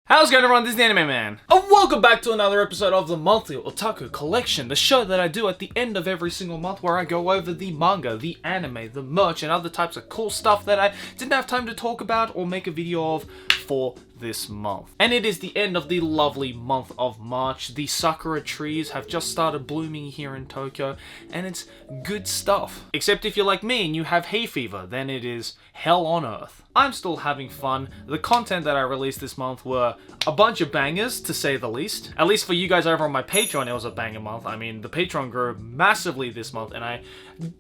How's it going, everyone? This is the Anime Man, and welcome back to another episode of the Monthly Otaku Collection, the show that I do at the end of every single month where I go over the manga, the anime, the merch, and other types of cool stuff that I didn't have time to talk about or make a video of for this month. And it is the end of the lovely month of March. The sakura trees have just started blooming here in Tokyo, and it's good stuff. Except if you're like me and you have hay fever, then it is hell on earth. I'm still having fun. The content that I released this month were a bunch of bangers, to say the least. At least for you guys over on my Patreon, it was a banger month. I mean, the Patreon grew massively this month, and I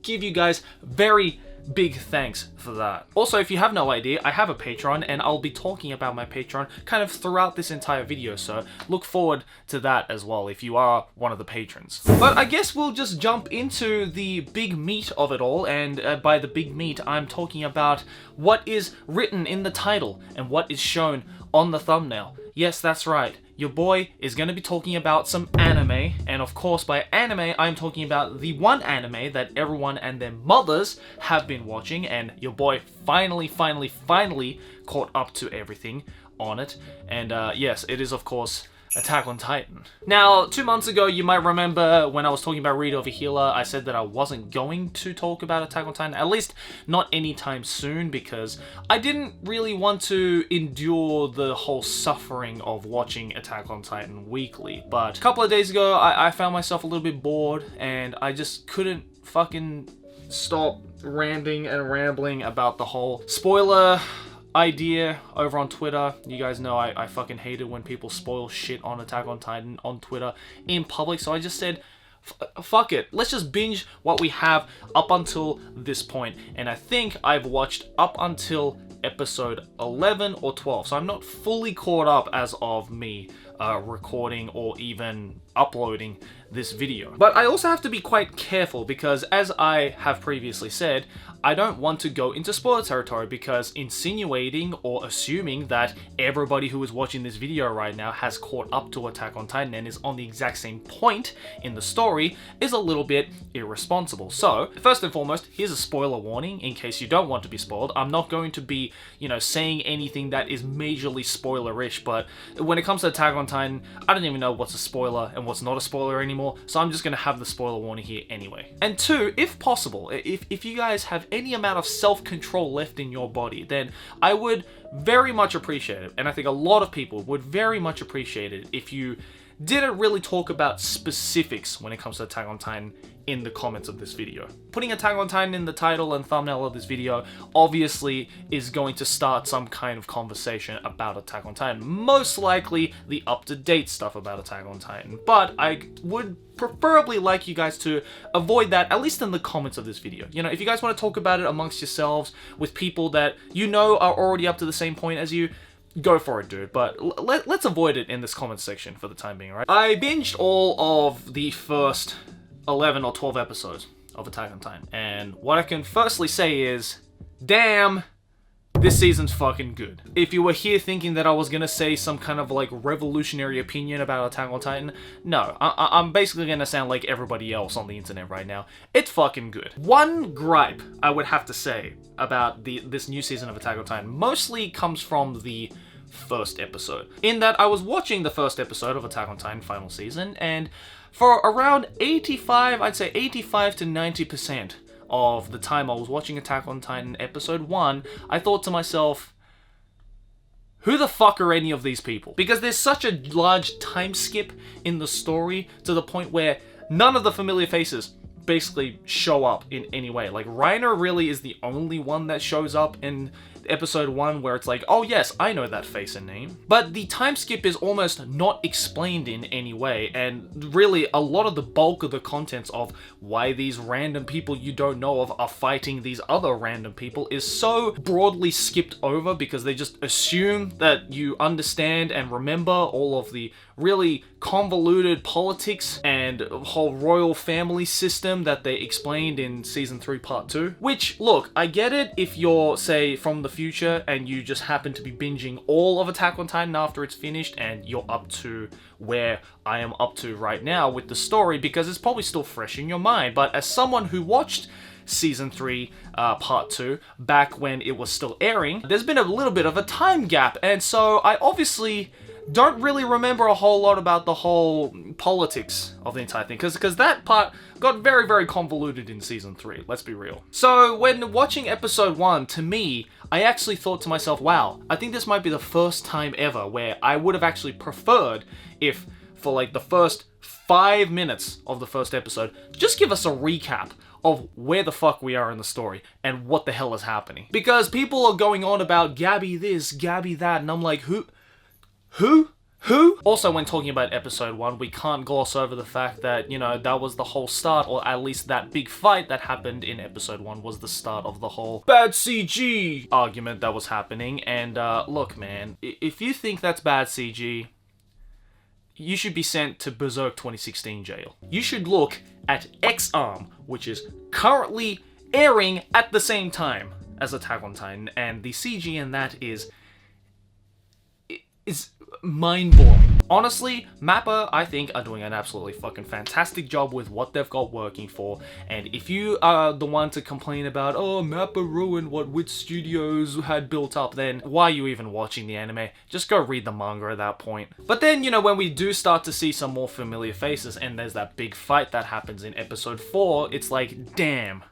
give you guys very big thanks for that. Also, if you have no idea, I have a Patreon, and I'll be talking about my Patreon kind of throughout this entire video, so look forward to that as well if you are one of the patrons. But I guess we'll just jump into the big meat of it all, and by the big meat, I'm talking about what is written in the title and what is shown on the thumbnail. Yes, that's right. Your boy is going to be talking about some anime, and of course by anime I'm talking about the one anime that everyone and their mothers have been watching, and your boy finally caught up to everything on it, and yes, it is of course Attack on Titan. Now, 2 months ago, you might remember when I was talking about Read Over Healer, I said that I wasn't going to talk about Attack on Titan, at least not anytime soon, because I didn't really want to endure the whole suffering of watching Attack on Titan weekly. But a couple of days ago, I found myself a little bit bored, and I just couldn't fucking stop ranting and rambling about the whole spoiler idea over on Twitter. You guys know I fucking hate it when people spoil shit on Attack on Titan on Twitter in public, so I just said, fuck it, let's just binge what we have up until this point. And I think I've watched up until episode 11 or 12, so I'm not fully caught up as of me recording or even uploading this video. But I also have to be quite careful because, as I have previously said, I don't want to go into spoiler territory, because insinuating or assuming that everybody who is watching this video right now has caught up to Attack on Titan and is on the exact same point in the story is a little bit irresponsible. So, first and foremost, here's a spoiler warning in case you don't want to be spoiled. I'm not going to be, saying anything that is majorly spoilerish, but when it comes to Attack on Titan, I don't even know what's a spoiler and what's not a spoiler anymore, so I'm just going to have the spoiler warning here anyway. And two, if possible, if you guys have any amount of self-control left in your body, then I would very much appreciate it, and I think a lot of people would very much appreciate it if you didn't really talk about specifics when it comes to Attack on Titan in the comments of this video. Putting Attack on Titan in the title and thumbnail of this video obviously is going to start some kind of conversation about Attack on Titan, most likely the up-to-date stuff about Attack on Titan, but I would preferably like you guys to avoid that, at least in the comments of this video. If you guys want to talk about it amongst yourselves with people that you know are already up to the same point as you, go for it, dude, but let's avoid it in this comment section for the time being, alright? I binged all of the first 11 or 12 episodes of Attack on Titan, and what I can firstly say is, damn, this season's fucking good. If you were here thinking that I was gonna say some kind of like revolutionary opinion about Attack on Titan, no, I'm basically gonna sound like everybody else on the internet right now. It's fucking good. One gripe I would have to say about this new season of Attack on Titan mostly comes from the first episode, in that I was watching the first episode of Attack on Titan final season, and for around 85 to 90% of the time I was watching Attack on Titan episode 1, I thought to myself, who the fuck are any of these people? Because there's such a large time skip in the story to the point where none of the familiar faces basically show up in any way. Like, Reiner really is the only one that shows up in episode 1 where it's like, oh yes, I know that face and name. But the time skip is almost not explained in any way, and really a lot of the bulk of the contents of why these random people you don't know of are fighting these other random people is so broadly skipped over, because they just assume that you understand and remember all of the really convoluted politics and whole royal family system that they explained in season 3 part 2. Which, look, I get it if you're, say, from the future and you just happen to be binging all of Attack on Titan after it's finished and you're up to where I am up to right now with the story, because it's probably still fresh in your mind. But as someone who watched season 3 part 2 back when it was still airing, there's been a little bit of a time gap, and so I obviously don't really remember a whole lot about the whole politics of the entire thing, because that part got very, very convoluted in season 3, let's be real. So when watching episode 1, to me, I actually thought to myself, wow, I think this might be the first time ever where I would have actually preferred if, for like the first 5 minutes of the first episode, just give us a recap of where the fuck we are in the story and what the hell is happening. Because people are going on about Gabby this, Gabby that, and I'm like, who? Also, when talking about episode 1, we can't gloss over the fact that, you know, that was the whole start, or at least that big fight that happened in episode 1 was the start of the whole bad CG argument that was happening. And look, man, if you think that's bad CG, you should be sent to Berserk 2016 jail. You should look at X-Arm, which is currently airing at the same time as Attack on Titan, and the CG in that is mind-blowing. Honestly, Mappa, I think, are doing an absolutely fucking fantastic job with what they've got working for, and if you are the one to complain about, oh, Mappa ruined what Wit Studios had built up, then why are you even watching the anime? Just go read the manga at that point. But then, you know, when we do start to see some more familiar faces, and there's that big fight that happens in episode 4, it's like, damn,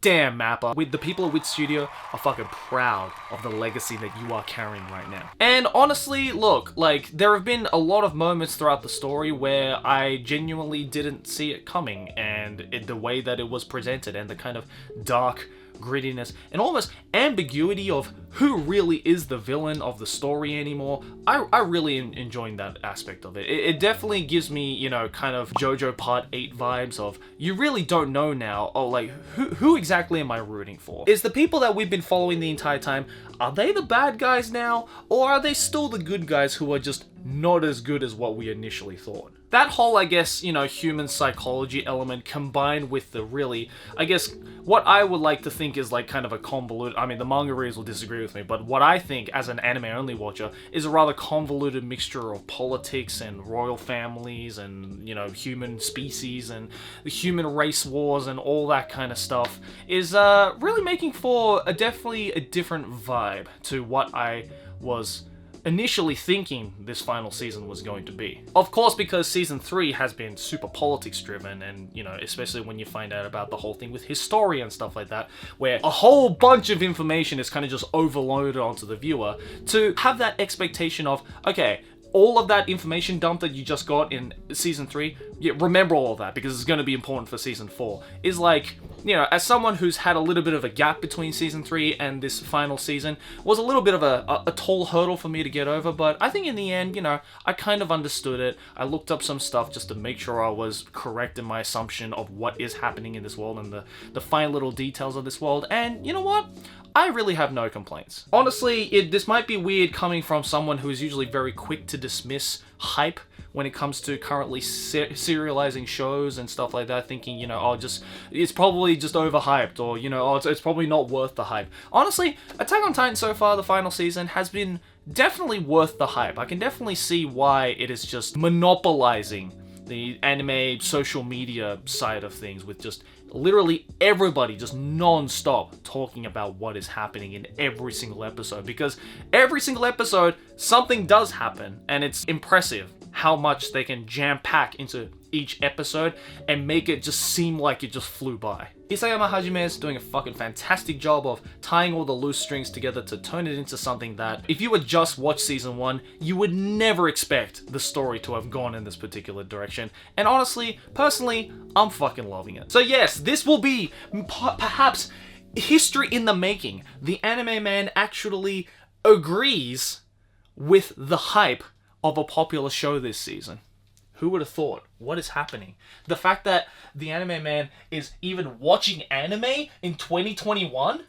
Mappa. With the people at Wit Studio are fucking proud of the legacy that you are carrying right now. And honestly, look, like, there have been a lot of moments throughout the story where I genuinely didn't see it coming, and the way that it was presented, and the kind of dark grittiness and almost ambiguity of who really is the villain of the story anymore. I really enjoying that aspect of it. It definitely gives me, you know, kind of JoJo Part 8 vibes of, you really don't know now, oh, like, who exactly am I rooting for? Is the people that we've been following the entire time, are they the bad guys now, or are they still the good guys who are just not as good as what we initially thought? That whole, I guess, you know, human psychology element combined with the really, I guess, what I would like to think is like kind of a convoluted, I mean, the manga readers will disagree with me, but what I think as an anime-only watcher is a rather convoluted mixture of politics and royal families and, you know, human species and the human race wars and all that kind of stuff is really making for definitely a different vibe to what I was initially thinking this final season was going to be. Of course, because season 3 has been super politics driven, and, you know, especially when you find out about the whole thing with Historia and stuff like that, where a whole bunch of information is kind of just overloaded onto the viewer, to have that expectation of, okay, all of that information dump that you just got in season 3, yeah, remember all of that because it's going to be important for season 4, is like, you know, as someone who's had a little bit of a gap between season 3 and this final season, was a little bit of a tall hurdle for me to get over, but I think in the end, you know, I kind of understood it. I looked up some stuff just to make sure I was correct in my assumption of what is happening in this world and the fine little details of this world, and you know what? I really have no complaints. Honestly, this might be weird coming from someone who is usually very quick to dismiss hype when it comes to currently serializing shows and stuff like that, thinking, you know, oh, it's probably just overhyped, or, you know, oh, it's probably not worth the hype. Honestly, Attack on Titan so far, the final season, has been definitely worth the hype. I can definitely see why it is just monopolizing the anime social media side of things, with just literally everybody just non-stop talking about what is happening in every single episode, because every single episode something does happen, and it's impressive how much they can jam-pack into each episode and make it just seem like it just flew by. Isayama Hajime is doing a fucking fantastic job of tying all the loose strings together to turn it into something that, if you would just watch season 1, you would never expect the story to have gone in this particular direction. And honestly, personally, I'm fucking loving it. So yes, this will be perhaps history in the making. The anime man actually agrees with the hype of a popular show this season. Who would have thought? What is happening? The fact that the anime man is even watching anime in 2021?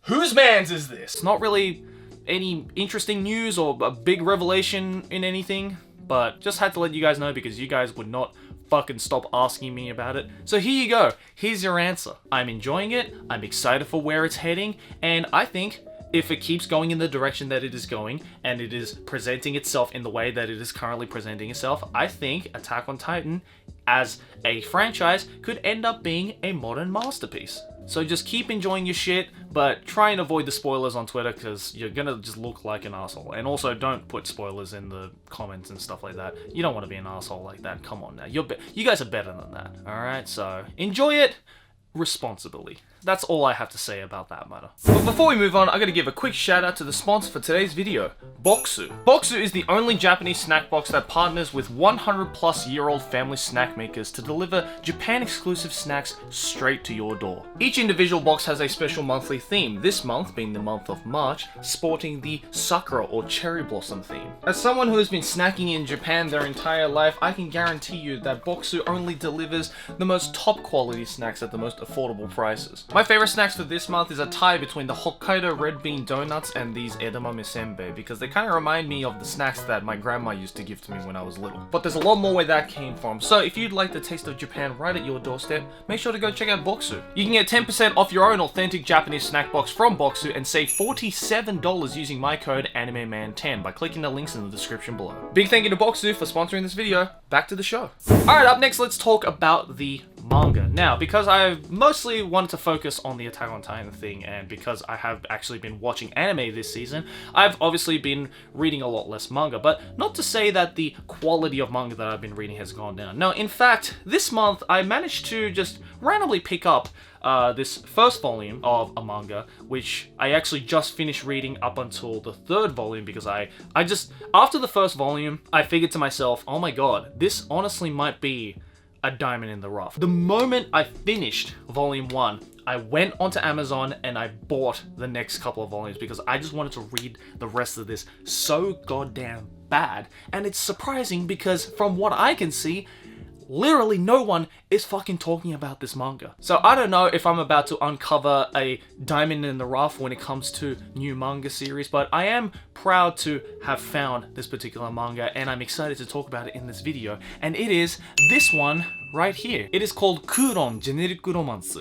Whose mans is this? It's not really any interesting news or a big revelation in anything, but just had to let you guys know because you guys would not fucking stop asking me about it. So here you go. Here's your answer. I'm enjoying it. I'm excited for where it's heading, and I think if it keeps going in the direction that it is going, and it is presenting itself in the way that it is currently presenting itself, I think Attack on Titan, as a franchise, could end up being a modern masterpiece. So just keep enjoying your shit, but try and avoid the spoilers on Twitter because you're gonna just look like an asshole. And also don't put spoilers in the comments and stuff like that. You don't want to be an asshole like that. Come on now. You guys are better than that. Alright, so enjoy it responsibly. That's all I have to say about that matter. But before we move on, I gotta give a quick shout out to the sponsor for today's video, Boxu. Boxu is the only Japanese snack box that partners with 100-plus-year-old family snack makers to deliver Japan-exclusive snacks straight to your door. Each individual box has a special monthly theme, this month being the month of March, sporting the Sakura or Cherry Blossom theme. As someone who has been snacking in Japan their entire life, I can guarantee you that Boxu only delivers the most top quality snacks at the most affordable prices. My favorite snacks for this month is a tie between the Hokkaido red bean donuts and these edamame senbei because they kind of remind me of the snacks that my grandma used to give to me when I was little. But there's a lot more where that came from, so if you'd like the taste of Japan right at your doorstep, make sure to go check out Boxu. You can get 10% off your own authentic Japanese snack box from Boxu and save $47 using my code AnimeMan10 by clicking the links in the description below. Big thank you to Boxu for sponsoring this video. Back to the show. Alright, up next let's talk about the manga. Now, because I mostly wanted to focus on the Attack on Titan thing, and because I have actually been watching anime this season, I've obviously been reading a lot less manga, but not to say that the quality of manga that I've been reading has gone down. No, in fact, this month I managed to just randomly pick up this first volume of a manga, which I actually just finished reading up until the third volume because I just, after the first volume, I figured to myself, oh my god, this honestly might be a diamond in the rough. The moment I finished volume 1, I went onto Amazon and I bought the next couple of volumes because I just wanted to read the rest of this so goddamn bad. And it's surprising because from what I can see, literally no one is fucking talking about this manga. So I don't know if I'm about to uncover a diamond in the rough when it comes to new manga series, but I am proud to have found this particular manga and I'm excited to talk about it in this video. And it is this one right here. It is called Kuron Generic Romance.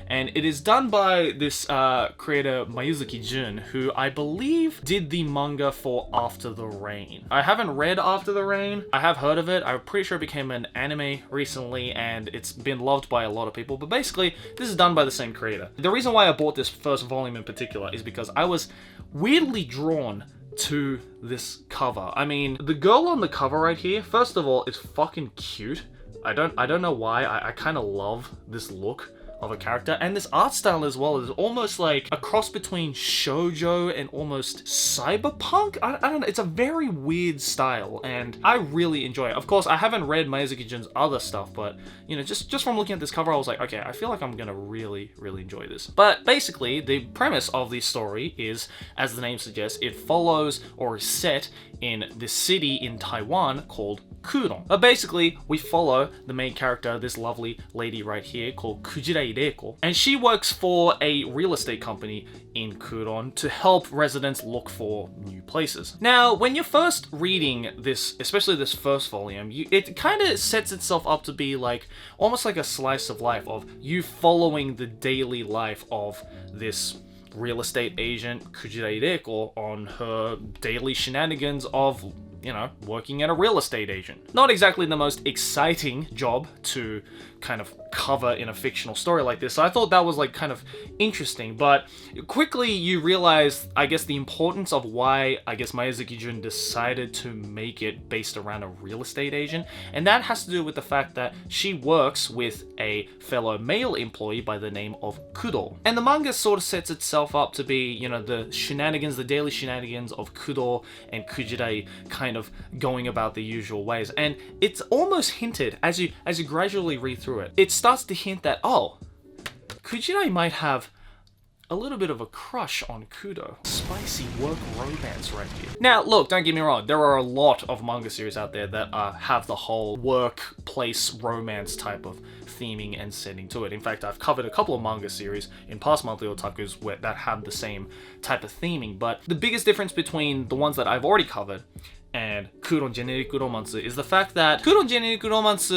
And it is done by this creator Mayuzuki-jun, who I believe did the manga for After the Rain. I haven't read After the Rain. I have heard of it. I'm pretty sure it became an anime recently and it's been loved by a lot of people. But basically, this is done by the same creator. The reason why I bought this first volume in particular is because I was weirdly drawn to this cover. I mean, the girl on the cover right here, first of all, is fucking cute. I don't know why. I kind of love this look of a character, and this art style as well is almost like a cross between shoujo and almost cyberpunk. I don't know, it's a very weird style and I really enjoy it. Of course, I haven't read Mayuzuki-jun's other stuff, but you know, just from looking at this cover, I was like, okay, I feel like I'm gonna really enjoy this. But basically, the premise of the story is, as the name suggests, it follows or is set in this city in Taiwan called Kuron. But basically, we follow the main character, this lovely lady right here called Kujira Ireko, and she works for a real estate company in Kuron to help residents look for new places. Now, when you're first reading this, especially this first volume, it kind of sets itself up to be like, almost like a slice of life of you following the daily life of this real estate agent, Kujira Ireko, on her daily shenanigans of, you know, working at a real estate agent. Not exactly the most exciting job to kind of cover in a fictional story like this, so I thought that was like kind of interesting, but quickly you realize, I guess, the importance of why, I guess, Mayuzuki-jun decided to make it based around a real estate agent, and that has to do with the fact that she works with a fellow male employee by the name of Kudo. And the manga sort of sets itself up to be, you know, the shenanigans, the daily shenanigans of Kudo and Kujira kind of going about the usual ways, and it's almost hinted as you gradually read through it. It starts to hint that, oh, Kujira might have a little bit of a crush on Kudo. Spicy work romance right here. Now, look, don't get me wrong, there are a lot of manga series out there that have the whole workplace romance type of theming and setting to it. In fact, I've covered a couple of manga series in past monthly otakus that have the same type of theming, but the biggest difference between the ones that I've already covered and Kuron Generic Romance is the fact that Kuron Generic Romance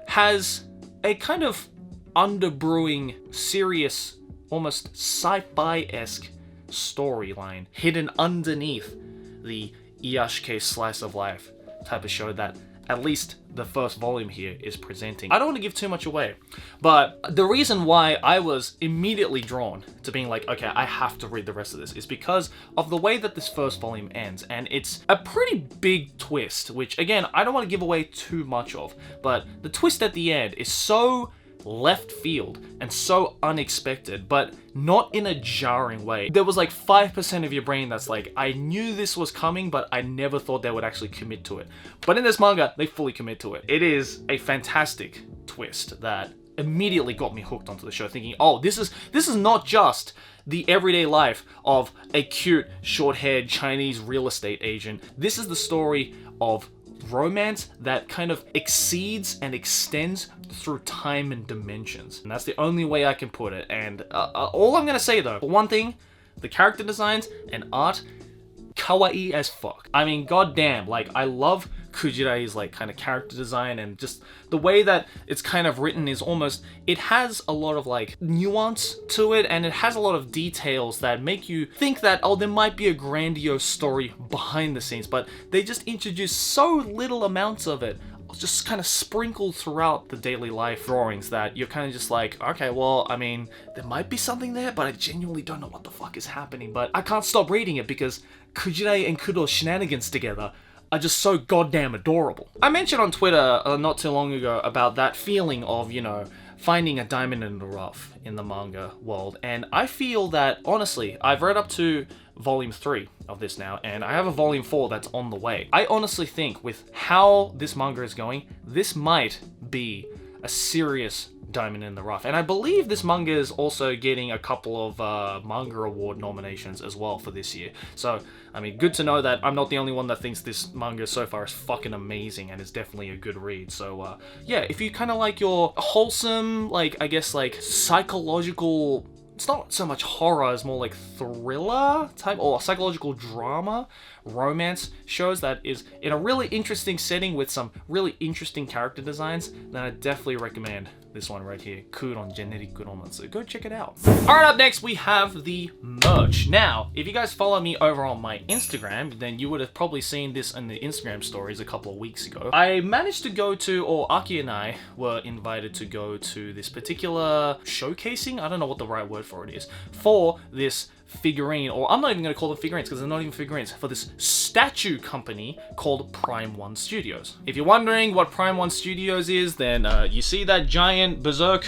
has a kind of underbrewing, serious, almost sci-fi-esque storyline hidden underneath the Iyashike slice of life type of show that, at least the first volume here is presenting. I don't want to give too much away, but the reason why I was immediately drawn to being like, okay, I have to read the rest of this is because of the way that this first volume ends, and it's a pretty big twist, which again, I don't want to give away too much of, but the twist at the end is so left field and so unexpected, but not in a jarring way. There was like 5% of your brain that's like, I knew this was coming, but I never thought they would actually commit to it. But in this manga, they fully commit to it. It is a fantastic twist that immediately got me hooked onto the show, thinking, oh, this is not just the everyday life of a cute, short-haired Chinese real estate agent. This is the story of romance that kind of exceeds and extends through time and dimensions. And that's the only way I can put it. And all I'm gonna say though, for one thing, the character designs and art, kawaii as fuck. I mean, goddamn, like, I love Kujirai's like kind of character design, and just the way that it's kind of written is almost, it has a lot of like nuance to it, and it has a lot of details that make you think that, oh, there might be a grandiose story behind the scenes, but they just introduce so little amounts of it, just kind of sprinkled throughout the daily life drawings, that you're kind of just like, okay, well, I mean, there might be something there, but I genuinely don't know what the fuck is happening. But I can't stop reading it because Kujirai and Kudo's shenanigans together are just so goddamn adorable. I mentioned on Twitter not too long ago about that feeling of, you know, finding a diamond in the rough in the manga world, and I feel that, honestly, I've read up to volume 3 of this now, and I have a volume 4 that's on the way. I honestly think with how this manga is going, this might be a serious diamond in the rough. And I believe this manga is also getting a couple of manga award nominations as well for this year. So, I mean, good to know that I'm not the only one that thinks this manga so far is fucking amazing and is definitely a good read. So, yeah, if you kind of like your wholesome, like, I guess, like, psychological, it's not so much horror, it's more like thriller type or psychological drama romance shows that is in a really interesting setting with some really interesting character designs, then I definitely recommend this one right here, Kuron Generic Romancer. Go check it out. Alright, up next we have the merch. Now, if you guys follow me over on my Instagram, then you would have probably seen this in the Instagram stories a couple of weeks ago. I managed to go to, or Aki and I were invited to go to this particular showcasing, I don't know what the right word for it is, for this figurine, or I'm not even going to call them figurines because they're not even figurines, for this statue company called Prime One Studios. If you're wondering what Prime One Studios is, then you see that giant Berserk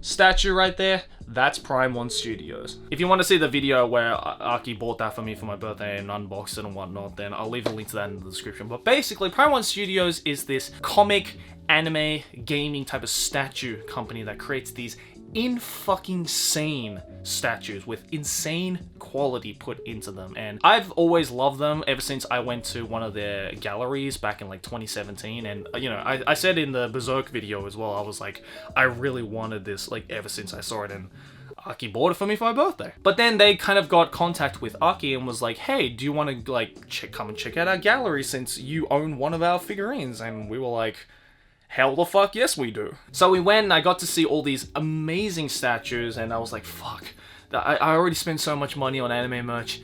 statue right there? That's Prime One Studios. If you want to see the video where Aki bought that for me for my birthday and unboxed it and whatnot, then I'll leave a link to that in the description. But basically, Prime One Studios is this comic, anime, gaming type of statue company that creates these in-fucking-sane statues with insane quality put into them, and I've always loved them ever since I went to one of their galleries back in like 2017. And you know, I said in the Berserk video as well, I was like, I really wanted this like ever since I saw it, and Aki bought it for me for my birthday. But then they kind of got contact with Aki and was like, hey, do you want to like come and check out our gallery since you own one of our figurines? And we were like, hell the fuck yes we do. So we went and I got to see all these amazing statues, and I was like, fuck, I already spent so much money on anime merch.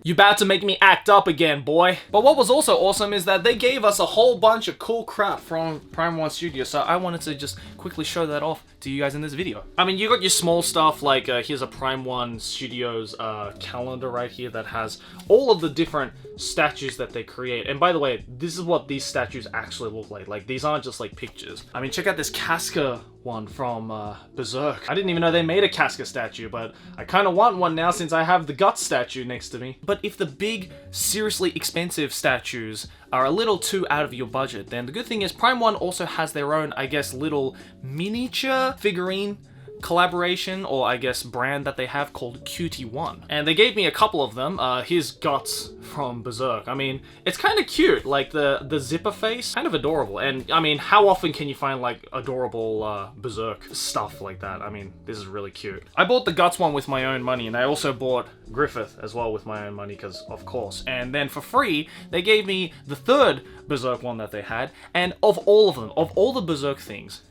You about to make me act up again, boy. But what was also awesome is that they gave us a whole bunch of cool crap from Prime One Studios, so I wanted to just quickly show that off to you guys in this video. I mean, you got your small stuff, like here's a Prime One Studios calendar right here that has all of the different statues that they create. And by the way, this is what these statues actually look like. Like, these aren't just like pictures. I mean, check out this Casca one from Berserk. I didn't even know they made a Casca statue, but I kind of want one now since I have the Guts statue next to me. But if the big, seriously expensive statues are a little too out of your budget, then the good thing is Prime One also has their own, I guess, little miniature figurine collaboration, or I guess brand that they have called Cutie One. And they gave me a couple of them. Here's Guts from Berserk. I mean, it's kind of cute, like the zipper face, kind of adorable. And I mean, how often can you find like adorable Berserk stuff like that? I mean, this is really cute. I bought the Guts one with my own money, and I also bought Griffith as well with my own money, because of course. And then for free, they gave me the third Berserk one that they had, and of all of them, of all the Berserk things,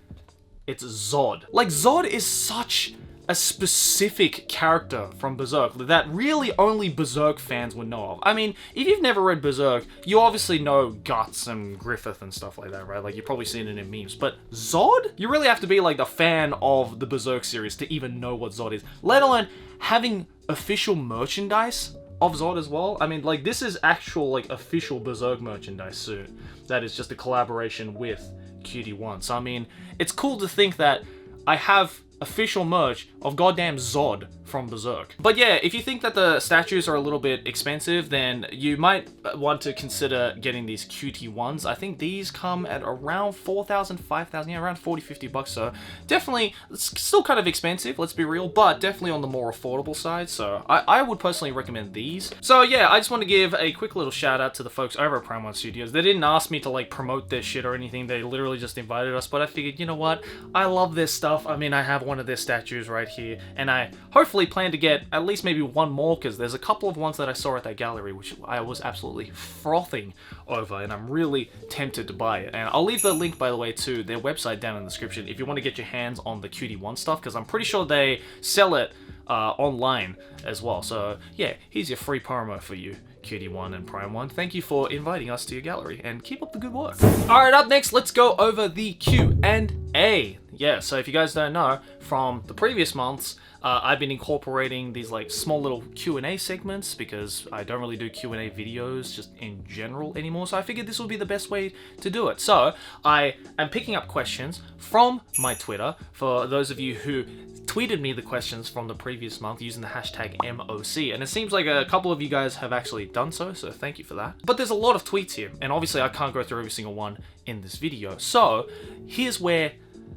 it's Zod. Like, Zod is such a specific character from Berserk that really only Berserk fans would know of. I mean, if you've never read Berserk, you obviously know Guts and Griffith and stuff like that, right? Like, you've probably seen it in memes. But Zod? You really have to be, like, the fan of the Berserk series to even know what Zod is. Let alone having official merchandise of Zod as well. I mean, like, this is actual, like, official Berserk merchandise suit that is just a collaboration with QT1. So, I mean, it's cool to think that I have official merch of goddamn Zod from Berserk. But yeah, if you think that the statues are a little bit expensive, then you might want to consider getting these QT1s. I think these come at around 4,000, 5,000, yeah, around 40, 50 bucks. So definitely, it's still kind of expensive, let's be real, but definitely on the more affordable side. So I would personally recommend these. So yeah, I just want to give a quick little shout out to the folks over at Prime 1 Studios. They didn't ask me to like promote their shit or anything. They literally just invited us, but I figured, you know what? I love this stuff. I mean, I have one of their statues right here, and I hopefully plan to get at least maybe one more, because there's a couple of ones that I saw at that gallery which I was absolutely frothing over, and I'm really tempted to buy it. And I'll leave the link, by the way, to their website down in the description if you want to get your hands on the QT1 stuff, because I'm pretty sure they sell it online as well. So yeah, here's your free promo for you, QT1 and Prime 1. Thank you for inviting us to your gallery, and keep up the good work. Alright, up next, let's go over the Q&A. Yeah, so if you guys don't know, from the previous months, I've been incorporating these like small little Q&A segments because I don't really do Q&A videos just in general anymore, so I figured this would be the best way to do it. So I am picking up questions from my Twitter, for those of you who tweeted me the questions from the previous month using the hashtag MOC, and it seems like a couple of you guys have actually done so thank you for that. But there's a lot of tweets here, and obviously I can't go through every single one in this video, so here's where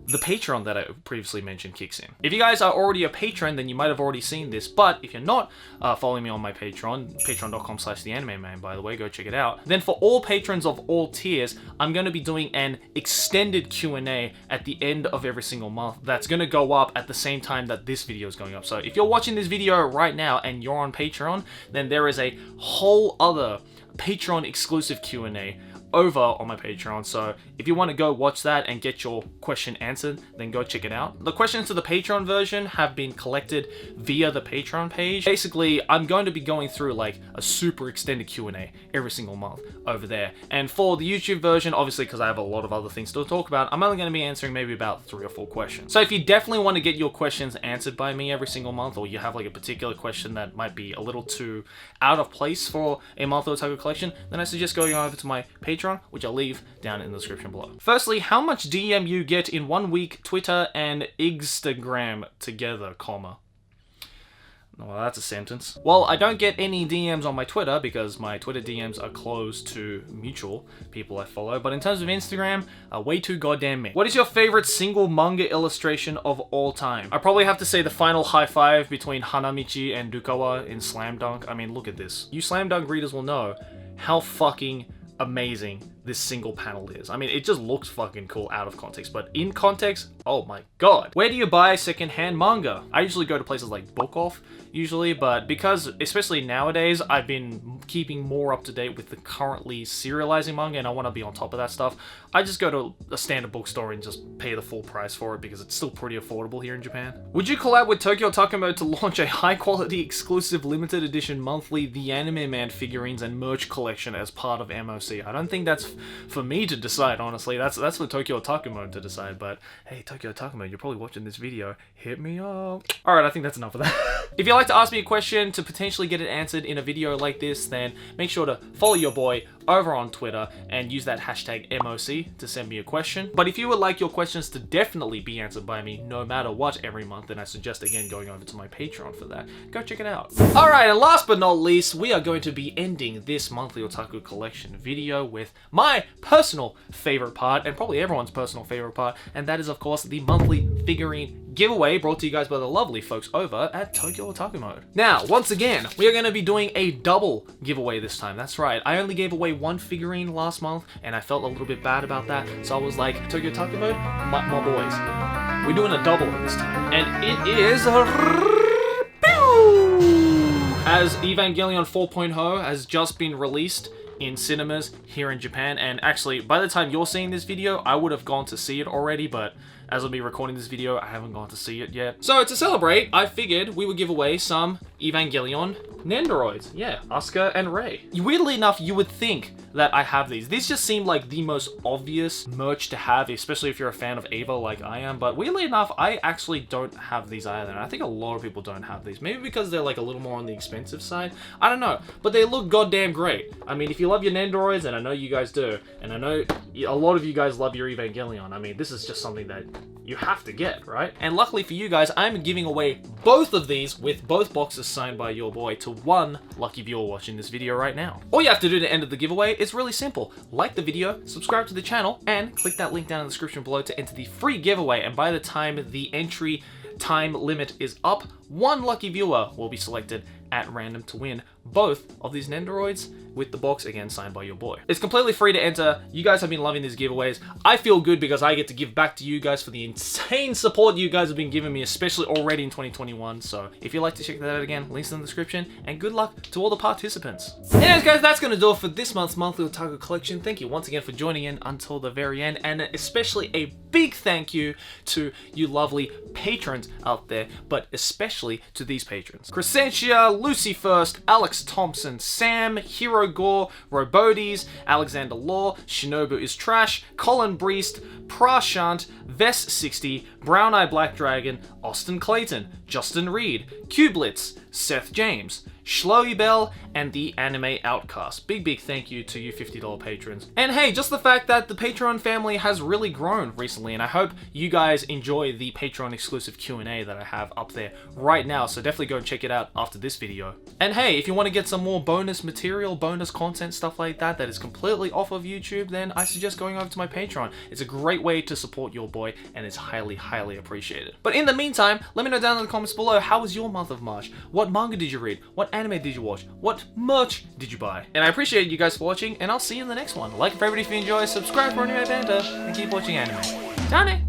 the Patreon that I previously mentioned kicks in. If you guys are already a patron, then you might have already seen this, but if you're not following me on my Patreon, patreon.com/theanimeman, by the way, go check it out, then for all patrons of all tiers, I'm going to be doing an extended Q&A at the end of every single month that's going to go up at the same time that this video is going up. So if you're watching this video right now and you're on Patreon, then there is a whole other Patreon exclusive Q&A over on my Patreon, so if you want to go watch that and get your question answered, then go check it out. The questions to the Patreon version have been collected via the Patreon page. Basically, I'm going to be going through like a super extended Q&A every single month over there, and for the YouTube version, obviously because I have a lot of other things to talk about, I'm only going to be answering maybe about 3 or 4 questions. So if you definitely want to get your questions answered by me every single month, or you have like a particular question that might be a little too out of place for a monthly otaku collection, then I suggest going over to my Patreon, which I'll leave down in the description below. Firstly, how much DM you get in 1 week, Twitter and Instagram together, comma. Well, that's a sentence. Well, I don't get any DMs on my Twitter because my Twitter DMs are closed to mutual people I follow, but in terms of Instagram, way too goddamn many. What is your favorite single manga illustration of all time? I probably have to say the final high five between Hanamichi and Dukawa in Slam Dunk. I mean, look at this. You Slam Dunk readers will know how fucking amazing this single panel is. I mean, it just looks fucking cool out of context, but in context, oh my god. Where do you buy secondhand manga? I usually go to places like Book Off, usually, but because, especially nowadays, I've been keeping more up to date with the currently serializing manga, and I want to be on top of that stuff, I just go to a standard bookstore and just pay the full price for it because it's still pretty affordable here in Japan. Would you collab with Tokyo Otaku Mode to launch a high-quality, exclusive, limited edition monthly The Anime Man figurines and merch collection as part of MOC? I don't think that's for me to decide, honestly. That's for Tokyo Otaku Mode to decide, but hey, Tokyo Otaku Mode, you're probably watching this video, hit me up. Alright, I think that's enough of that. If you'd like to ask me a question to potentially get it answered in a video like this, then make sure to follow your boy over on Twitter and use that hashtag MOC to send me a question. But if you would like your questions to definitely be answered by me no matter what every month, then I suggest again going over to my Patreon for that. Go check it out. Alright, and last but not least, we are going to be ending this monthly otaku collection video with my personal favorite part, and probably everyone's personal favorite part, and that is of course the monthly figurine giveaway brought to you guys by the lovely folks over at Tokyo Otaku Mode. Now, once again, we are going to be doing a double giveaway this time. That's right, I only gave away one figurine last month, and I felt a little bit bad about that, so I was like, Tokyo Otaku Mode, my boys, we're doing a double this time. And it is... as Evangelion 4.0 has just been released in cinemas here in Japan, and actually by the time you're seeing this video I would have gone to see it already, but As of me recording this video, I haven't gone to see it yet. So to celebrate, I figured we would give away some Evangelion Nendoroids. Yeah, Asuka and Rei. Weirdly enough, you would think that I have these. These just seem like the most obvious merch to have, especially if you're a fan of Eva like I am. But weirdly enough, I actually don't have these either. And I think a lot of people don't have these. Maybe because they're like a little more on the expensive side. I don't know. But they look goddamn great. I mean, if you love your Nendoroids, and I know you guys do, and I know a lot of you guys love your Evangelion, I mean, this is just something that you have to get, right? And luckily for you guys, I'm giving away both of these with both boxes signed by your boy to one lucky viewer watching this video right now. All you have to do to enter the giveaway is really simple. Like the video, subscribe to the channel, and click that link down in the description below to enter the free giveaway. And by the time the entry time limit is up, one lucky viewer will be selected at random to win both of these Nendoroids with the box, again, signed by your boy. It's completely free to enter. You guys have been loving these giveaways. I feel good because I get to give back to you guys for the insane support you guys have been giving me, especially already in 2021. So if you'd like to check that out again, links in the description, and good luck to all the participants. Anyways, guys, that's going to do it for this month's monthly Otaku collection. Thank you once again for joining in until the very end, and especially a big thank you to you lovely patrons out there, but especially to these patrons: Crescentia, Lucy First, Alex Thompson, Sam, Hero Gore, Robodes, Alexander Law, Shinobu is Trash, Colin Breest, Prashant, Vess60, Brown Eye Black Dragon, Austin Clayton, Justin Reed, Cublitz, Seth James, Shloey Bell, and the Anime Outcast. Big thank you to you $50 patrons. And hey, just the fact that the Patreon family has really grown recently, and I hope you guys enjoy the Patreon exclusive Q&A that I have up there right now, so definitely go and check it out after this video. And hey, if you want to get some more bonus material, bonus content, stuff like that is completely off of YouTube, then I suggest going over to my Patreon. It's a great way to support your boy, and it's highly appreciated. But in the meantime, let me know down in the comments below, how was your month of March? What manga did you read? What anime did you watch? What merch did you buy? And I appreciate you guys for watching, and I'll see you in the next one. Like if everybody if you enjoy, subscribe for anime banter, and keep watching anime. Done.